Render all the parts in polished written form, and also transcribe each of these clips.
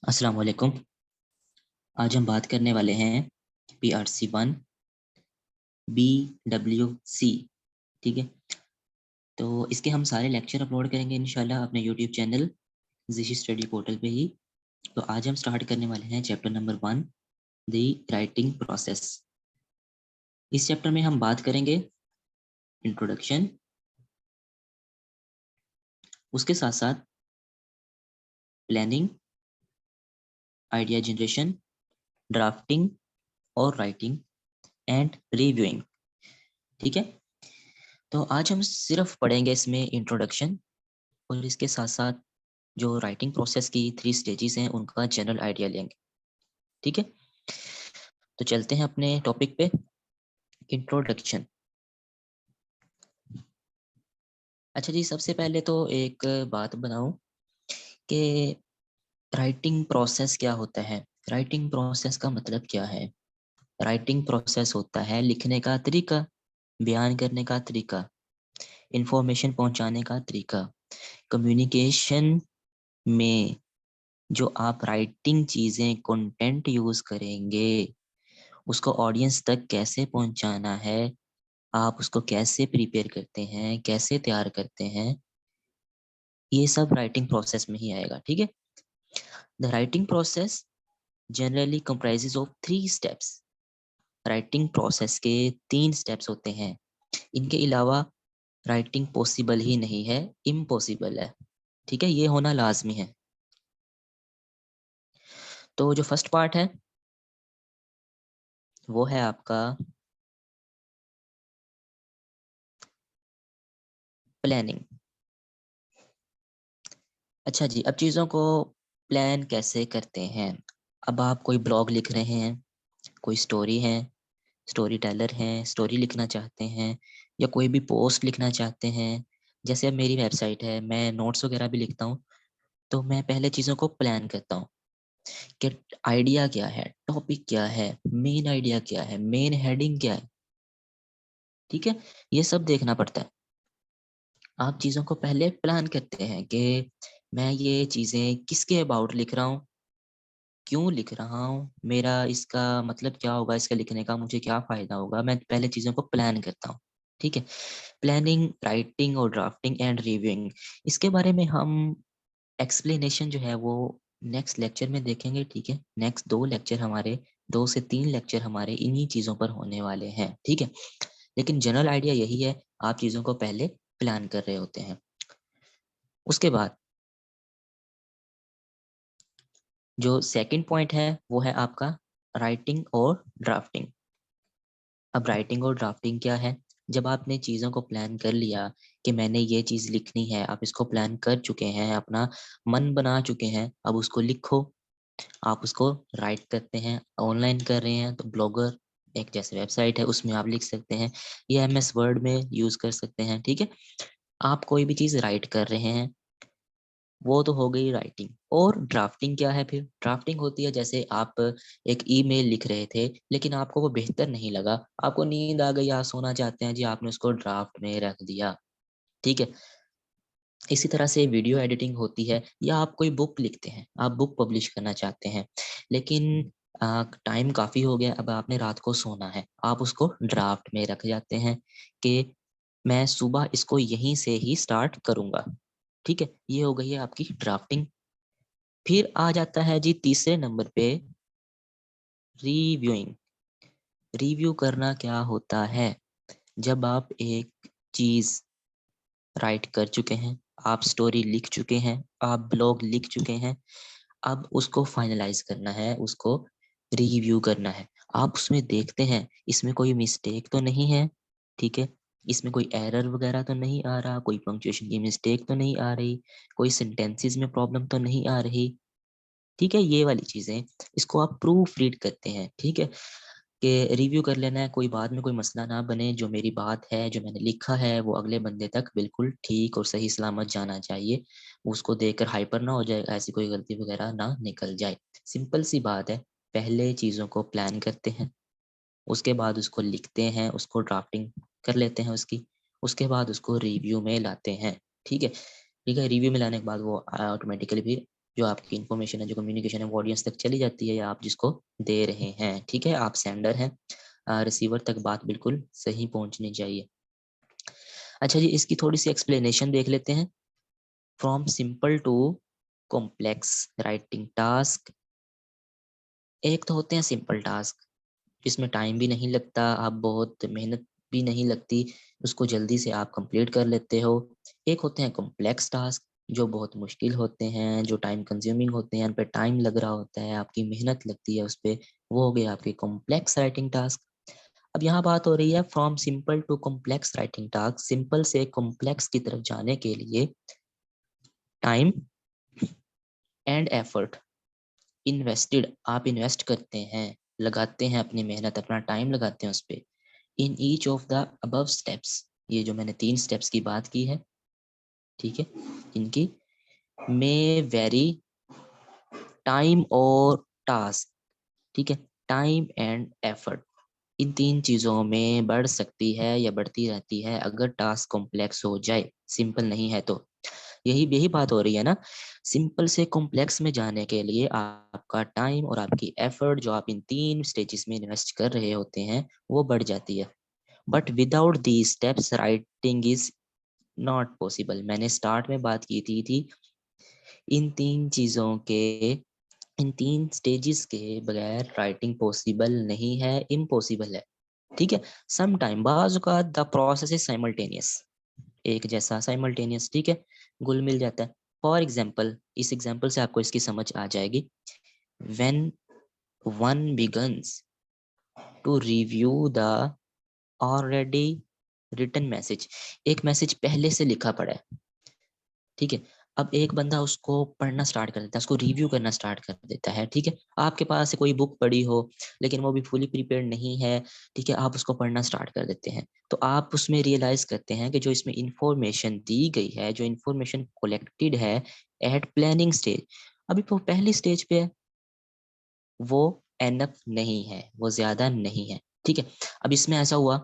अस्सलाम वालेकुम। आज हम बात करने वाले हैं PRC 1 BWC। ठीक है, तो इसके हम सारे लेक्चर अपलोड करेंगे इंशाल्लाह अपने यूट्यूब चैनल ज़िशी स्टडी पोर्टल पे ही। तो आज हम स्टार्ट करने वाले हैं chapter number 1, the writing process. इस चैप्टर में हम बात करेंगे इंट्रोडक्शन, उसके साथ साथ प्लानिंग, आइडिया जनरेशन, ड्राफ्टिंग और राइटिंग एंड रिव्यूइंग। ठीक है, तो आज हम सिर्फ पढ़ेंगे इसमें इंट्रोडक्शन और इसके साथ साथ जो राइटिंग प्रोसेस की 3 स्टेजेस हैं उनका जनरल आइडिया लेंगे। ठीक है, तो चलते हैं अपने टॉपिक पे, इंट्रोडक्शन। अच्छा जी, सबसे पहले तो एक बात बताऊं कि राइटिंग प्रोसेस क्या होता है। राइटिंग प्रोसेस का मतलब क्या है? राइटिंग प्रोसेस होता है लिखने का तरीका, बयान करने का तरीका, इंफॉर्मेशन पहुंचाने का तरीका। कम्युनिकेशन में जो आप राइटिंग चीजें कंटेंट यूज करेंगे उसको ऑडियंस तक कैसे पहुंचाना है, आप उसको कैसे प्रिपेयर करते हैं, कैसे तैयार करते हैं, ये सब राइटिंग प्रोसेस में ही आएगा। ठीक है, the writing process generally comprises of 3 steps. Writing process के 3 स्टेप्स होते हैं। इनके अलावा राइटिंग पॉसिबल ही नहीं है, इम्पॉसिबल है। ठीक है, ये होना लाजमी है। तो जो फर्स्ट पार्ट है वो है आपका प्लानिंग। अच्छा जी, अब चीज़ों को प्लान कैसे करते हैं? अब आप कोई ब्लॉग लिख रहे हैं, कोई स्टोरी है, स्टोरी टेलर हैं, स्टोरी लिखना चाहते हैं या कोई भी पोस्ट लिखना चाहते हैं। जैसे अब मेरी वेबसाइट है, मैं नोट्स वगैरह भी लिखता हूँ, तो मैं पहले चीज़ों को प्लान करता हूँ कि आइडिया क्या है, टॉपिक क्या है, मेन आइडिया क्या है, मेन हेडिंग क्या है। ठीक है, ये सब देखना पड़ता है। आप चीज़ों को पहले प्लान करते हैं कि मैं ये चीज़ें किसके अबाउट लिख रहा हूँ, क्यों लिख रहा हूँ, मेरा इसका मतलब क्या होगा, इसका लिखने का मुझे क्या फ़ायदा होगा। मैं पहले चीज़ों को प्लान करता हूँ। ठीक है, प्लानिंग, राइटिंग और ड्राफ्टिंग एंड रिव्यूइंग, इसके बारे में हम एक्सप्लेनेशन जो है वो नेक्स्ट लेक्चर में देखेंगे। ठीक है, नेक्स्ट 2 लेक्चर हमारे, 2 से 3 लेक्चर हमारे इन्हीं चीज़ों पर होने वाले हैं। ठीक है, लेकिन जनरल आइडिया यही है, आप चीज़ों को पहले प्लान कर रहे होते हैं। उसके बाद जो सेकंड पॉइंट है वो है आपका राइटिंग और ड्राफ्टिंग। अब राइटिंग और ड्राफ्टिंग क्या है? जब आपने चीज़ों को प्लान कर लिया कि मैंने ये चीज़ लिखनी है, आप इसको प्लान कर चुके हैं, अपना मन बना चुके हैं, अब उसको लिखो। आप उसको राइट करते हैं, ऑनलाइन कर रहे हैं तो ब्लॉगर एक जैसे वेबसाइट है उसमें आप लिख सकते हैं, या MS वर्ड में यूज़ कर सकते हैं। ठीक है, आप कोई भी चीज़ राइट कर रहे हैं, वो तो हो गई राइटिंग। और ड्राफ्टिंग क्या है? फिर ड्राफ्टिंग होती है जैसे आप एक ईमेल लिख रहे थे लेकिन आपको वो बेहतर नहीं लगा, आपको नींद आ गई, आप सोना चाहते हैं जी, आपने उसको ड्राफ्ट में रख दिया। ठीक है, इसी तरह से वीडियो एडिटिंग होती है, या आप कोई बुक लिखते हैं, आप बुक पब्लिश करना चाहते हैं लेकिन टाइम काफ़ी हो गया, अब आपने रात को सोना है, आप उसको ड्राफ्ट में रख जाते हैं कि मैं सुबह इसको यहीं से ही स्टार्ट करूँगा। ठीक है, ये हो गई है आपकी ड्राफ्टिंग। फिर आ जाता है जी तीसरे नंबर पे रिव्यूइंग। रिव्यू करना क्या होता है? जब आप एक चीज़ राइट कर चुके हैं, आप स्टोरी लिख चुके हैं, आप ब्लॉग लिख चुके हैं, अब उसको फाइनलाइज करना है, उसको रिव्यू करना है। आप उसमें देखते हैं इसमें कोई मिस्टेक तो नहीं है। ठीक है, इसमें कोई एरर वगैरह तो नहीं आ रहा, कोई पंक्चुएशन की मिस्टेक तो नहीं आ रही, कोई सेंटेंसेस में प्रॉब्लम तो नहीं आ रही। ठीक है, ये वाली चीज़ें, इसको आप प्रूफ रीड करते हैं। ठीक है, कि रिव्यू कर लेना है, कोई बाद में कोई मसला ना बने, जो मेरी बात है, जो मैंने लिखा है वो अगले बंदे तक बिल्कुल ठीक और सही सलामत जाना चाहिए, उसको देखकर हाइपर ना हो जाए, ऐसी कोई गलती वगैरह ना निकल जाए। सिंपल सी बात है, पहले चीज़ों को प्लान करते हैं, उसके बाद उसको लिखते हैं, उसको ड्राफ्टिंग कर लेते हैं उसकी, उसके बाद उसको रिव्यू में लाते हैं। ठीक है, ठीक है, रिव्यू में लाने के बाद वो ऑटोमेटिकली फिर जो आपकी इन्फॉर्मेशन है, जो कम्युनिकेशन है, वो ऑडियंस तक चली जाती है या आप जिसको दे रहे हैं। ठीक है, आप सेंडर हैं, रिसीवर तक बात बिल्कुल सही पहुंचनी चाहिए। अच्छा जी, इसकी थोड़ी सी एक्सप्लेनेशन देख लेते हैं। From simple to complex writing task. एक तो होते हैं सिंपल टास्क, जिसमें टाइम भी नहीं लगता, आप बहुत मेहनत भी नहीं लगती, उसको जल्दी से आप कंप्लीट कर लेते हो। एक होते हैं कॉम्प्लेक्स टास्क, जो बहुत मुश्किल होते हैं, जो टाइम कंज्यूमिंग होते हैं, उन पे टाइम लग रहा होता है, आपकी मेहनत लगती है उस पे, वो हो गए आपके कॉम्प्लेक्स राइटिंग टास्क। अब यहाँ बात हो रही है from simple to complex writing task. Simple से कॉम्प्लेक्स की तरफ जाने के लिए टाइम एंड एफर्ट इन्वेस्टेड, आप इन्वेस्ट करते हैं, लगाते हैं अपनी मेहनत, अपना टाइम लगाते हैं उस पे। In each of the above steps, ये जो मैंने 3 स्टेप्स की बात की है, ठीक है, इनकी मे वेरी टाइम और टास्क, ठीक है, टाइम एंड एफर्ट इन 3 चीजों में बढ़ सकती है या बढ़ती रहती है अगर टास्क कॉम्प्लेक्स हो जाए, सिंपल नहीं है तो। यही यही बात हो रही है ना, सिंपल से कॉम्प्लेक्स में जाने के लिए आपका टाइम और आपकी एफर्ट जो आप इन 3 स्टेजेस में इन्वेस्ट कर रहे होते हैं वो बढ़ जाती है। But without the steps writing is not possible. मैंने स्टार्ट में बात की थी इन 3 चीजों के, इन 3 स्टेजेस के बगैर राइटिंग पॉसिबल नहीं है, इम्पॉसिबल है। ठीक है, सम टाइम बाज का द प्रोसेस इज साइमल्टेनियस, एक जैसा साइमल्टेनियस, ठीक है, घुल मिल जाता है। फॉर एग्जाम्पल, इस एग्जाम्पल से आपको इसकी समझ आ जाएगी। When one begins to review the already written message, एक मैसेज पहले से लिखा पड़ा है, ठीक है, अब एक बंदा उसको पढ़ना स्टार्ट कर देता है, उसको रिव्यू करना स्टार्ट कर देता है, ठीक है, आपके पास से कोई बुक पड़ी हो लेकिन वो भी फुली प्रिपेयर्ड नहीं है, ठीक है, आप उसको पढ़ना स्टार्ट कर देते हैं, तो आप उसमें रियलाइज करते हैं कि जो इसमें इंफॉर्मेशन दी गई है, जो इंफॉर्मेशन कलेक्टेड है एट प्लानिंग स्टेज, अभी वो पहली स्टेज पे है, वो एनफ नहीं है, वो ज्यादा नहीं है, ठीक है। अब इसमें ऐसा हुआ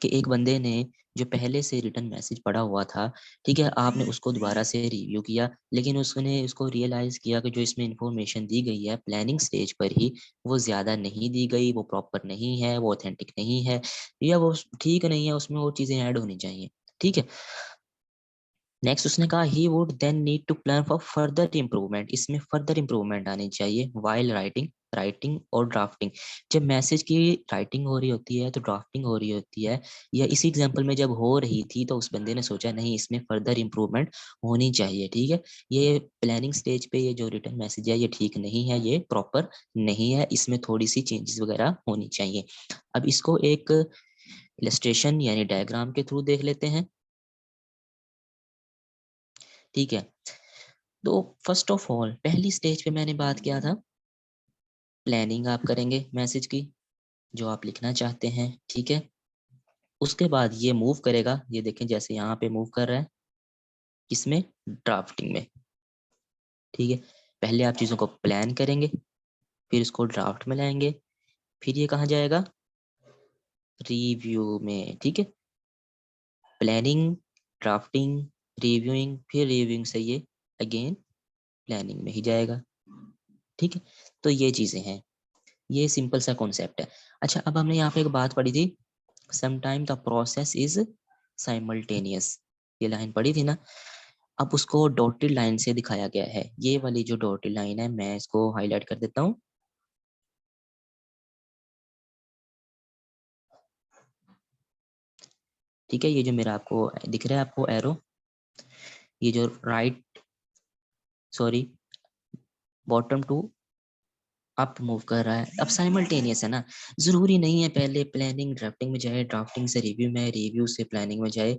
कि एक बंदे ने जो पहले से रिटर्न मैसेज पढ़ा हुआ था, ठीक है, आपने उसको दोबारा से रिव्यू किया, लेकिन उसने उसको रियलाइज किया कि जो इसमें इंफॉर्मेशन दी गई है प्लानिंग स्टेज पर ही, वो ज्यादा नहीं दी गई, वो प्रॉपर नहीं है, वो ऑथेंटिक नहीं है, या वो ठीक नहीं है, उसमें वो चीजें ऐड होनी चाहिए, ठीक है। नेक्स्ट उसने कहा he would then need to plan for further improvement, इसमें फर्दर इम्प्रूवमेंट आनी चाहिए वाइल राइटिंग, राइटिंग और ड्राफ्टिंग। जब मैसेज की राइटिंग हो रही होती है तो ड्राफ्टिंग हो रही होती है, या इसी एग्जांपल में जब हो रही थी तो उस बंदे ने सोचा नहीं इसमें फर्दर इम्प्रूवमेंट होनी चाहिए, ठीक है, ये प्लानिंग स्टेज पे ये जो रिटर्न मैसेज है ये ठीक नहीं है, ये प्रॉपर नहीं है, इसमें थोड़ी सी चेंजेस वगैरह होनी चाहिए। अब इसको एक इलस्ट्रेशन यानी डायग्राम के थ्रू देख लेते हैं, ठीक है। तो फर्स्ट ऑफ ऑल पहली स्टेज पे मैंने बात किया था, प्लानिंग आप करेंगे मैसेज की जो आप लिखना चाहते हैं, ठीक है, उसके बाद ये मूव करेगा, ये देखें जैसे यहाँ पे मूव कर रहा है, किसमें, ड्राफ्टिंग में, ठीक है। पहले आप चीजों को प्लान करेंगे, फिर इसको ड्राफ्ट में लाएंगे, फिर ये कहाँ जाएगा, रिव्यू में, ठीक है, प्लानिंग, ड्राफ्टिंग, रिव्यूइंग, फिर रिव्यूइंग से ये अगेन प्लानिंग में ही जाएगा, ठीक है। तो ये चीजें हैं, ये सिंपल सा कॉन्सेप्ट है। अच्छा, अब हमने यहाँ पे एक बात पढ़ी थी, sometime the process is simultaneous, ये लाइन पढ़ी थी ना, अब उसको डॉटेड लाइन से दिखाया गया है, ये वाली जो डॉटेड लाइन है मैं इसको हाईलाइट कर देता हूँ, ठीक है, ये जो मेरा आपको दिख रहा है आपको एरो, ये जो right, sorry, bottom to up move कर रहा है, अब साइमल्टेनियस है ना, जरूरी नहीं है पहले प्लानिंग ड्राफ्टिंग में जाए, ड्राफ्टिंग से रिव्यू में, रिव्यू से प्लानिंग में जाए,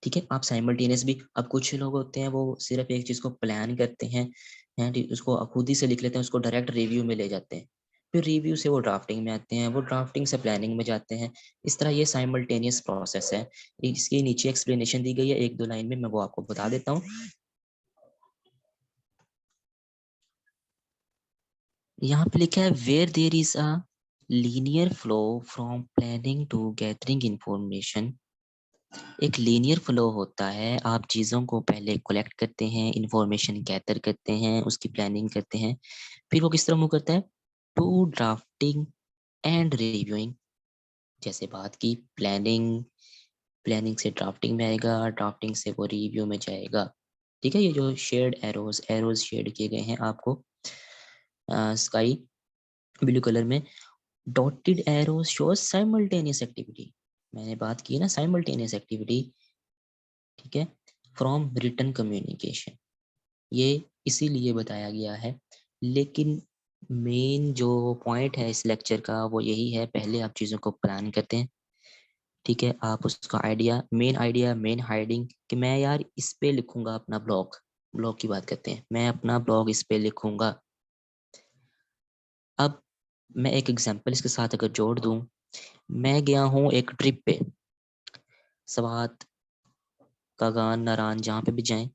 ठीक है, आप साइमल्टेनियस भी, अब कुछ लोग होते हैं वो सिर्फ एक चीज को प्लान करते हैं ठीक, उसको खुद ही से लिख लेते हैं, उसको डायरेक्ट रिव्यू में ले जाते हैं, फिर रिव्यू से वो ड्राफ्टिंग में आते हैं, वो ड्राफ्टिंग से प्लानिंग में जाते हैं, इस तरह ये साइमल्टेनियस प्रोसेस है। इसके नीचे एक्सप्लेनेशन दी गई है एक दो लाइन में, मैं वो आपको बता देता हूँ। यहाँ पे लिखा है where there is a linear flow from planning to gathering information, एक लीनियर फ्लो होता है, आप चीज़ों को पहले कलेक्ट करते हैं, इंफॉर्मेशन गैदर करते हैं, उसकी प्लानिंग करते हैं, फिर वो किस तरह मूव करता है टू ड्राफ्टिंग एंड रिव्यूइंग। जैसे बात की प्लानिंग, प्लानिंग से ड्राफ्टिंग में आएगा, ड्राफ्टिंग से वो रिव्यू में जाएगा। ठीक है, ये जो शेड एरोज एरोज शेड किए गए हैं आपको स्काई ब्लू कलर में, dotted arrows shows simultaneous activity. मैंने बात की है ना साइमल्टेनियस एक्टिविटी, ठीक है, फ्रॉम रिटन कम्युनिकेशन, ये इसीलिए बताया गया है। लेकिन मेन जो पॉइंट है इस लेक्चर का वो यही है, पहले आप चीज़ों को प्लान करते हैं, ठीक है, आप उसका आइडिया मेन हाइडिंग कि मैं यार इस पे लिखूंगा अपना ब्लॉग, ब्लॉग की बात करते हैं, मैं अपना ब्लॉग इस पे लिखूंगा। अब मैं एक एग्जांपल इसके साथ अगर जोड़ दूं, मैं गया हूँ एक ट्रिप पे, स्वात, कागान, नारायण, जहाँ पे भी जाएं,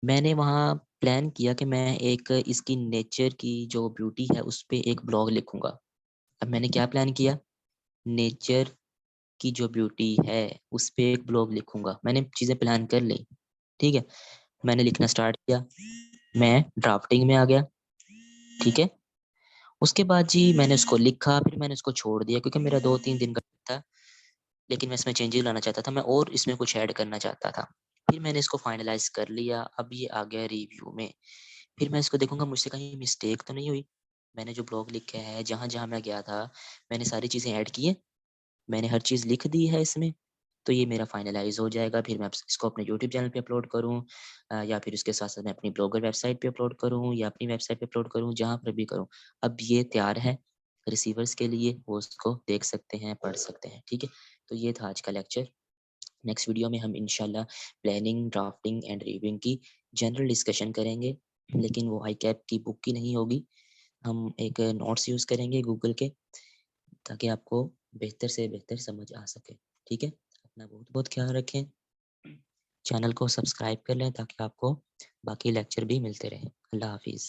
मैंने वहाँ प्लान किया कि मैं एक इसकी नेचर की जो ब्यूटी है उस पे एक ब्लॉग लिखूंगा। अब मैंने क्या प्लान किया, नेचर की जो ब्यूटी है उस पे एक ब्लॉग लिखूंगा, मैंने चीज़ें प्लान कर ली, ठीक है, मैंने लिखना स्टार्ट किया, मैं ड्राफ्टिंग में आ गया, ठीक है, उसके बाद जी मैंने उसको लिखा, फिर मैंने उसको छोड़ दिया क्योंकि मेरा 2-3 दिन का था, लेकिन मैं इसमें चेंजेस लाना चाहता था, मैं और इसमें कुछ ऐड करना चाहता था। फिर मैंने इसको फाइनलाइज कर लिया, अब ये आ गया रिव्यू में, फिर मैं इसको देखूंगा मुझसे कहीं मिस्टेक तो नहीं हुई। मैंने जो ब्लॉग लिखा है, जहाँ जहाँ मैं गया था, मैंने सारी चीज़ें ऐड की है, मैंने हर चीज़ लिख दी है इसमें, तो ये मेरा फाइनलाइज हो जाएगा। फिर मैं इसको अपने यूट्यूब चैनल पे अपलोड करूँ, या फिर उसके साथ साथ मैं अपनी ब्लॉगर वेबसाइट पे अपलोड करूँ या अपनी वेबसाइट पे अपलोड करूँ, जहाँ पर भी करूँ। अब ये तैयार है रिसीवर्स के लिए, वो उसको देख सकते हैं, पढ़ सकते हैं, ठीक है। तो ये था आज का लेक्चर। नेक्स्ट वीडियो में हम इंशाल्लाह प्लानिंग, ड्राफ्टिंग एंड रिव्यूइंग की जनरल डिस्कशन करेंगे, लेकिन वो आई कैप की बुक की नहीं होगी, हम एक नोट्स यूज़ करेंगे गूगल के, ताकि आपको बेहतर से बेहतर समझ आ सके, ठीक है। अपना बहुत बहुत ख्याल रखें, चैनल को सब्सक्राइब कर लें ताकि आपको बाकी लेक्चर भी मिलते रहें। अल्लाह हाफिज़।